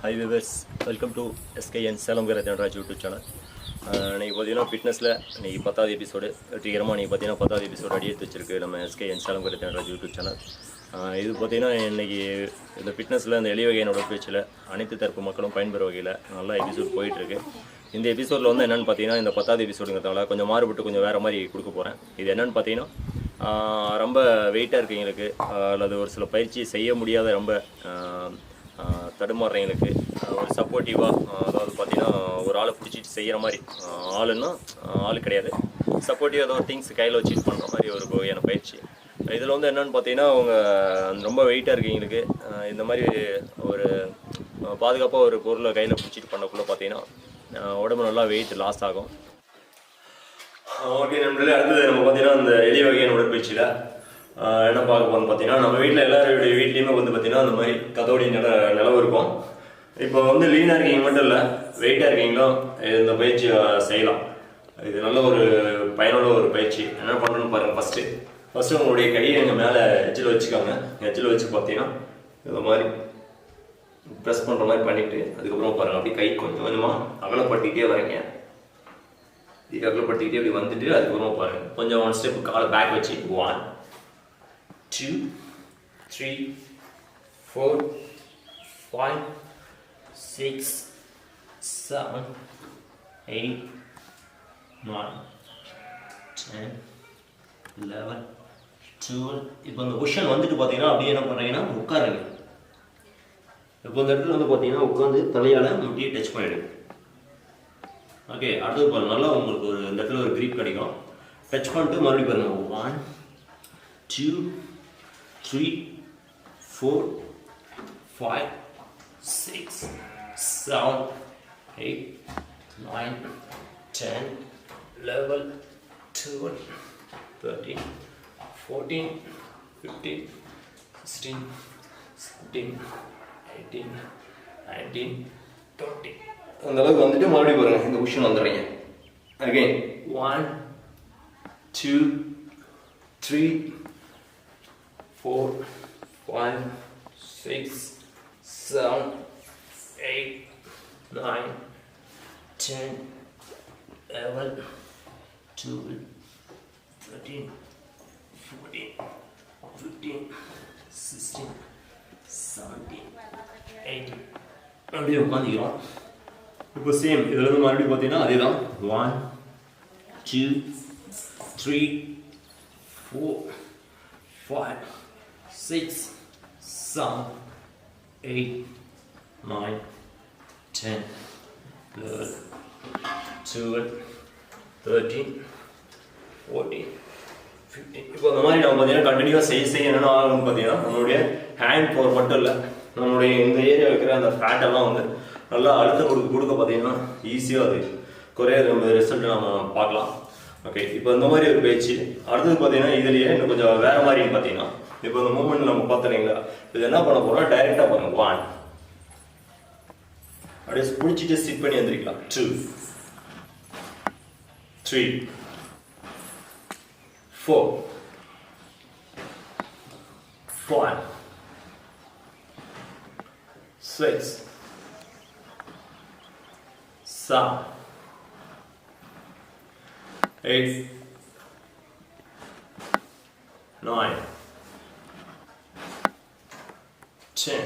Hi viewers, welcome to SKN Salem Veeraraj YouTube channel. இன்றைக்கி பார்த்தீங்கன்னா ஃபிட்னஸில் இன்றைக்கி 10வது எபிசோடு வெற்றிகரமாக இன்றைக்கி பார்த்தீங்கன்னா 10வது எபிசோடு அடி எடுத்து வச்சிருக்கு நம்ம SKN Salem Veeraraj YouTube channel. இது பார்த்தீங்கன்னா இன்றைக்கி இந்த ஃபிட்னஸில் இந்த எளிய வகையான உடற்பயிற்சியில் அனைத்து தரப்பு மக்களும் பயன்பெற வகையில் நல்லா எபிசோட் போயிட்டுருக்கு. இந்த எபிசோடில் வந்து என்னென்னு பார்த்தீங்கன்னா இந்த 10வது எபிசோடுங்கிறதால கொஞ்சம் மாறுபட்டு கொஞ்சம் வேறு மாதிரி கொடுக்க போகிறேன். இது என்னென்னு பார்த்தீங்கன்னா ரொம்ப வெயிட்டாக இருக்கீங்களுக்கு அல்லது ஒரு சில பயிற்சி செய்ய முடியாத ரொம்ப தடுமாறுறவங்களுக்கு ஒரு சப்போர்ட்டிவாக, அதாவது பார்த்திங்கன்னா ஒரு ஆளை பிடிச்சிட்டு செய்கிற மாதிரி, ஆளுன்னா ஆள் கிடையாது, சப்போர்ட்டிவாக ஏதோ ஒரு திங்ஸ் கையில் வச்சுட்டு பண்ணுற மாதிரி ஒரு வகையான பயிற்சி. இதில் வந்து என்னென்னு பார்த்தீங்கன்னா அவங்க ரொம்ப வெயிட்டாக இருக்கீங்களுக்கு இந்த மாதிரி ஒரு பாதுகாப்பாக ஒரு பொருளை கையில் பிடிச்சிட்டு பண்ணக்குள்ளே பார்த்தீங்கன்னா உடம்பு நல்லா வெயிட் லாஸ் ஆகும். ஓகே நண்பர்களே, அடுத்தது நம்ம பார்த்தீங்கன்னா இந்த எளிய வகையான உடற்பயிற்சியில் என்ன பார்க்க போகணும்னு பார்த்தீங்கன்னா நம்ம வீட்டில் எல்லாருடைய வீட்லேயுமே வந்து பார்த்தீங்கன்னா அந்த மாதிரி கதோடி நிலவு இருக்கும். இப்போ வந்து லீனாக இருக்கீங்க மட்டும் இல்லை, வெயிட்டாக இருக்கீங்களோ இந்த பயிற்சி செய்யலாம். இது நல்ல ஒரு பயனுள்ள ஒரு பயிற்சி. என்ன பண்ணணும்னு பாருங்கள். ஃபஸ்ட்டு உங்களுடைய கையை எங்கள் மேலே எச்சில் வச்சுக்கோங்க. எச்சில் வச்சு பார்த்தீங்கன்னா இந்த மாதிரி ப்ரெஸ் பண்ணுற மாதிரி பண்ணிவிட்டு அதுக்கப்புறம் பாருங்கள் அப்படி கை கொஞ்சம் கொஞ்சமாக அகலப்படுத்திக்கிட்டே வரீங்க. அகலப்படுத்திக்கிட்டே அப்படி வந்துட்டு அதுக்கப்புறம் பாருங்கள் கொஞ்சம் ஒன் ஸ்டெப் காலை பேக் வச்சு 1 2 3 4 5 6 7 8 9 10 11 12. இப்போ அந்த பொசிஷன் வந்துட்டு பார்த்தீங்கன்னா அப்படியே என்ன பண்ணுறீங்கன்னா உட்காருங்க. இப்போ இந்த இடத்துல வந்து பார்த்தீங்கன்னா உட்காந்து தலையால் முட்டியை டச் பண்ணிவிடுங்க. ஓகே, அடுத்தது பாருங்கள், நல்லா உங்களுக்கு ஒரு இந்த இடத்துல ஒரு க்ரீப் கிடைக்கும். டச் பண்ணிட்டு மறுபடியும் பாருங்கள் 1 2 3 4 5 6 7 8 9 10 11 12 13 14 15 16 17 18 19 20. அந்த அளவுக்கு வந்துட்டு மறுபடியும் பாருங்க இந்த பொசிஷன் வந்துடுறீங்க. அகைன் 1 2 3 4 5 6 7 8 9 10 11 12 13 14 15 16 17 18. அப்படியே உட்காந்துக்கிறோம். இப்போ சேம் இதில் வந்து மறுபடியும் பார்த்தீங்கன்னா அதே தான் 1 2 3 4 5 6 7 8 9 10 11 12 13 14 15. இப்போ அந்த மாதிரி நம்ம பார்த்தீங்கன்னா கண்டினியூவாக செய்ய என்னென்ன ஆகும்னு பார்த்தீங்கன்னா நம்மளுடைய ஹேண்ட் பவர் மட்டும் இல்லை, நம்மளுடைய இந்த ஏரியா வைக்கிற அந்த ஃபேட்டெல்லாம் வந்து நல்லா அழுத்தம் கொடுக்க பார்த்தீங்கன்னா ஈஸியாக அது குறையாத நம்ம ரிசல்ட் நம்ம பார்க்கலாம். ஓகே, இப்போ இந்த மாதிரி ஒரு பயிற்சி. அடுத்தது பார்த்தீங்கன்னா இதுலேயே இன்னும் கொஞ்சம் வேறு மாதிரின்னு பார்த்தீங்கன்னா இப்போ இந்த மூமெண்ட் நம்ம பார்த்துறீங்களா, இது என்ன பண்ண போகிறோம், டைரெக்டாக பாருங்கள் 1 அப்படியே பிடிச்சிட்டு சிட் பண்ணி வந்துருக்கலாம். 2 3 4 5 6 7 8 9 10.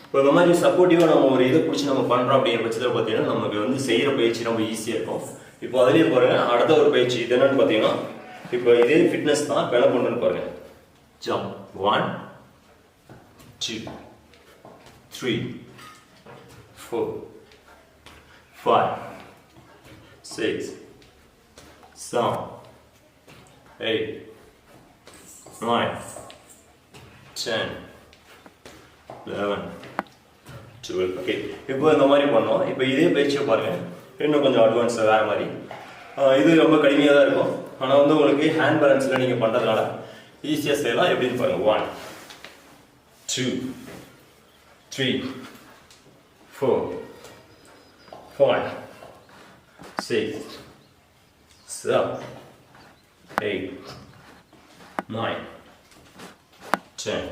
இப்போ இந்த மாதிரி சப்போர்ட்டிவாக நம்ம ஒரு இதை பிடிச்சி நம்ம பண்ணுறோம் அப்படிங்கிற பட்சத்தில் பார்த்தீங்கன்னா நமக்கு வந்து செய்கிற பயிற்சி ரொம்ப ஈஸியாக இருக்கும். இப்போ அதுலேயே பாருங்கள் அடுத்த ஒரு பயிற்சி இது என்னன்னு பார்த்தீங்கன்னா இப்போ இதே ஃபிட்னஸ் தான் இப்போ என்ன பண்ணுறேன்னு பாருங்கள். ஜம்ப் 1 2 3 4 5 6 7 8 9 10 11 12. ஓகே, இப்போ இந்த மாதிரி பண்ணோம். இப்போ இதே பயிற்சியை பாருங்கள், இன்னும் கொஞ்சம் அட்வான்ஸாக வேறு மாதிரி. இது ரொம்ப கடுமையாக தான் இருக்கும், ஆனால் வந்து உங்களுக்கு ஹேண்ட் பேலன்ஸில் நீங்கள் பண்ணுறதுனால ஈஸியாக செய்யலாம். எப்படின்னு பாருங்கள். 1 2 3 4 5 6 7 8 9 10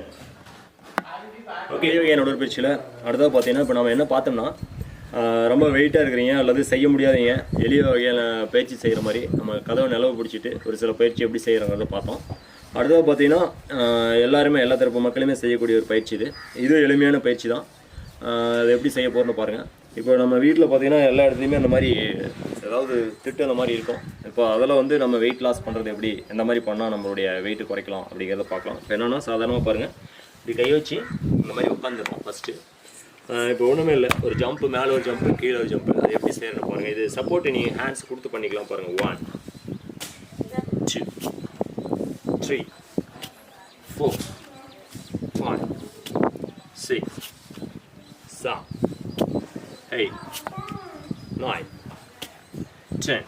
ஓகே, என்னோட உடற்பயிற்சியில் அடுத்தது பார்த்தீங்கன்னா இப்போ நம்ம என்ன பார்த்தோம்னா ரொம்ப வெயிட்டாக இருக்கிறீங்க அல்லது செய்ய முடியாதீங்க எளிய வகையான பயிற்சி செய்கிற மாதிரி நம்ம கதவை நிலவு பிடிச்சிட்டு ஒரு சில பயிற்சி எப்படி செய்கிறோங்கிறத பார்த்தோம். அடுத்தது பார்த்தீங்கன்னா எல்லாருமே எல்லா தரப்பு மக்களுமே செய்யக்கூடிய ஒரு பயிற்சி இது எளிமையான பயிற்சி தான். அது எப்படி செய்ய போகிறோன்னு பாருங்கள். இப்போ நம்ம வீட்டில் பார்த்தீங்கன்னா எல்லா இடத்துலையுமே அந்த மாதிரி ஏதாவது திட்டு அந்த மாதிரி இருக்கும். இப்போ அதில் வந்து நம்ம வெயிட் லாஸ் பண்ணுறது எப்படி, எந்த மாதிரி பண்ணால் நம்மளுடைய வெயிட்டு குறைக்கலாம் அப்படிங்கிறத பார்க்கலாம். இப்போ என்னென்னா சாதாரணமாக பாருங்கள், இப்படி கை வச்சு இந்த மாதிரி உட்காந்துருக்கோம் ஃபஸ்ட்டு. இப்போ ஒன்றுமே இல்லை, ஒரு ஜம்ப்பு, மேலே ஒரு ஜம்ப்பு, கீழே ஒரு ஜம்ப்பு, அது எப்படி செய்யணும்னு பாருங்கள். இது சப்போர்ட்டு நீங்கள் ஹேண்ட்ஸ் கொடுத்து பண்ணிக்கலாம் பாருங்கள். 1 2 3 4 5 6 7 8 9 10.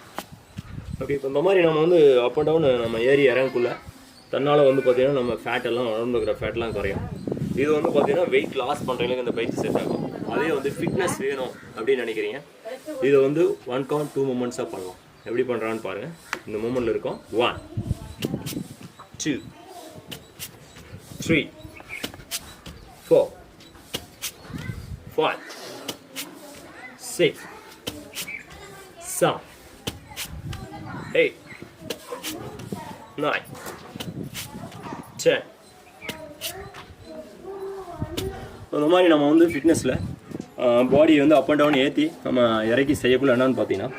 ஓகே, இப்போ இந்த மாதிரி நம்ம வந்து அப் அண்ட் டவுன் நம்ம ஏறி இறங்கக்குள்ள தன்னால் வந்து பார்த்திங்கன்னா நம்ம ஃபேட் எல்லாம் உடம்புல இருக்கிற ஃபேட்லாம் குறையும். இது வந்து பார்த்தீங்கன்னா வெயிட் லாஸ் பண்ணுறவங்களுக்கு இந்த பயிற்சி செட் ஆகும். அதே வந்து ஃபிட்னஸ் வேணும் அப்படின்னு நினைக்கிறீங்க, இதை வந்து 1 count 2 மூமெண்ட்ஸாக பண்ணலாம். எப்படி பண்ணுறான்னு பாருங்கள். இந்த மூமெண்ட்டில் இருக்கும் 1 2 3 4 5 6 7 8 9 10. இந்த மாதிரி நம்ம வந்து ஃபிட்னஸில் பாடியை வந்து அப் அண்ட் டவுன் ஏற்றி நம்ம இறக்கி செய்யக்குள்ள என்னன்னு பார்த்தீங்கன்னா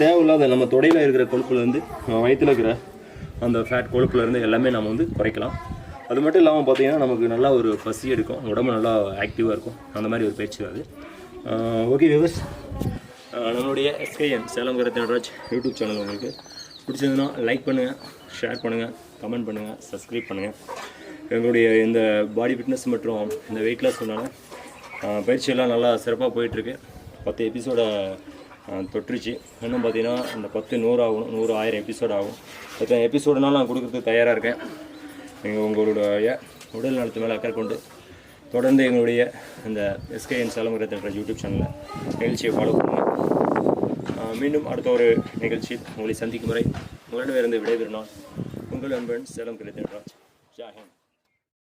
தேவையில்லாத நம்ம தொடையில் இருக்கிற கொழுப்புலேருந்து வயிற்றில் இருக்கிற அந்த ஃபேட் கொழுப்புலேருந்து எல்லாமே நம்ம வந்து குறைக்கலாம். அது மட்டும் இல்லாமல் பார்த்தீங்கன்னா நமக்கு நல்லா ஒரு பசி எடுக்கும், உடம்பு நல்லா ஆக்டிவாக இருக்கும். அந்த மாதிரி ஒரு பயிற்சி அது. ஓகே வியூவர்ஸ், நம்மளுடைய SKN Salem karate Nataraj YouTube channel உங்களுக்கு பிடிச்சதுன்னா லைக் பண்ணுங்கள், ஷேர் பண்ணுங்கள், கமெண்ட் பண்ணுங்கள், சப்ஸ்கிரைப் பண்ணுங்கள். எங்களுடைய இந்த பாடி ஃபிட்னஸ் மற்றும் இந்த வெயிட் லாஸ் சொன்னாலும் பயிற்சியெல்லாம் நல்லா சிறப்பாக போயிட்டுருக்கு. 10 எபிசோடை தொற்றுச்சு. இன்னும் பார்த்தீங்கன்னா இந்த 10 100 ஆகணும், 100 1000 எபிசோட் ஆகும். 10 எபிசோடுனாலும் நான் கொடுக்குறதுக்கு தயாராக இருக்கேன். நீங்கள் உங்களுடைய உடல் நலத்து மேலே அக்கறை கொண்டு தொடர்ந்து எங்களுடைய இந்த SKN Salem karate Nataraj YouTube சேனலில் நிகழ்ச்சியை ஃபாலோ பண்ணுங்கள். மீண்டும் அடுத்த ஒரு நிகழ்ச்சி உங்களை சந்திக்கும் வரை உங்களிடமிருந்து விடைபெறும் நான் உங்கள் நண்பன் சேலம் கராத்தே நடராஜ். ஜெய் ஹிந்த்.